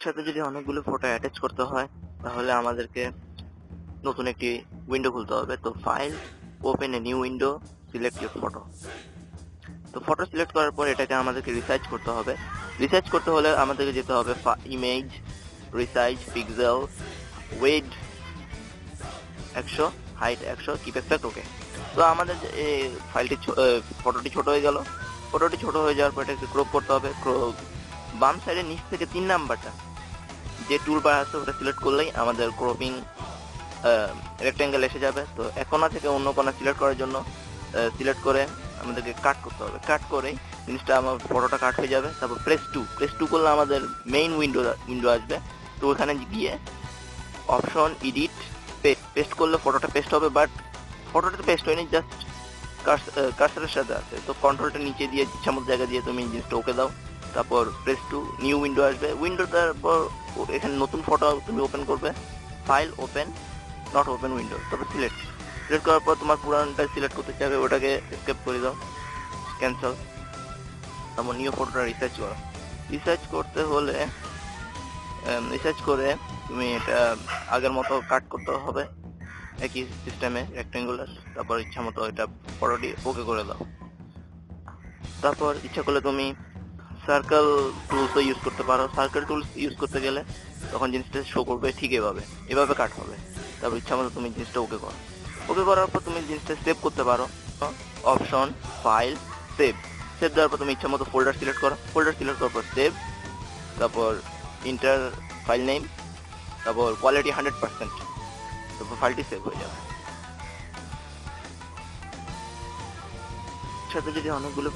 সাথে যদি অনেকগুলো ফটো অ্যাটাচ করতে হয় তাহলে আমাদেরকে নতুন একটি উইন্ডো খুলতে হবে। তো file, open a new window, select your photo. তো ফটো সিলেক্ট করার পর এটাকে আমাদেরকে রিসাইজ করতে হবে। রিসাইজ করতে হলে আমাদেরকে যেতে হবে image, resize, pixel, width 100, height 100, keep effect okay. তো আমাদের ফাইলটি ফটোটি ছোট হয়ে গেল। ফটোটি ছোট হয়ে যাওয়ার পর এটাকে ক্রপ করতে হবে। বাম সাইডের নিচ থেকে 3 নাম্বারটা যে টুল বার আছে ওটা সিলেক্ট করলেই আমাদের ক্রপিং রেক্টেঙ্গেল এসে যাবে। তো এক কোণা থেকে অন্য কোণা সিলেক্ট করার জন্য সিলেক্ট করে আমাদেরকে কাট করতে হবে। কাট করেই জিনিসটা আমার ফটোটা কাট হয়ে যাবে। তারপর প্রেস টু করলে আমাদের মেইন উইন্ডো আসবে। তো ওখানে গিয়ে অপশন এডিট পেস্ট করলে ফটোটা পেস্ট হবে, বাট ফটোটা তো পেস্ট হয়নি, জাস্ট কার্সারের সাথে আছে। তো কন্ট্রোলটা নিচে দিয়ে ইচ্ছা মতো জায়গা দিয়ে তুমি জিনিসটা ওকে দাও। তারপর প্রেস টু, নিউ উইন্ডো আসবে। উইন্ডোটার পর এখানে নতুন ফটো তুমি ওপেন করবে। File, open, not open window, তারপর সিলেক্ট করার পর তোমার পুরানটা সিলেক্ট করতে চাইবে, ওটাকে স্কেপ করে দাও, ক্যান্সেল। তারপর নিউ ফটোটা রিসার্চ করো। রিসার্চ করতে হলে রিসার্চ করে তুমি এটা আগের মতো কাট করতে হবে একই সিস্টেমে রেক্টেঙ্গুলার। তারপর ইচ্ছা মতো এটা ফটোটি ওকে করে দাও। তারপর ইচ্ছা করলে তুমি সার্কেল টুলসও ইউজ করতে পারো। সার্কেল টুলস ইউজ করতে গেলে তখন জিনিসটা শো করবে ঠিক এভাবে কাট হবে। তারপর ইচ্ছা মতো তুমি জিনিসটা ওকে করো। ওকে করার পর তুমি জিনিসটা সেভ করতে পারো। Option, file, save. সেভ দেওয়ার পর তুমি ইচ্ছা মতো ফোল্ডার সিলেক্ট করো। ফোল্ডার সিলেক্ট করার পর সেভ, তারপর ইন্টার ফাইল নেম, তারপর কোয়ালিটি 100%, তারপর ফাইলটি সেভ হয়ে যাবে। সাথে যদি অনেকগুলো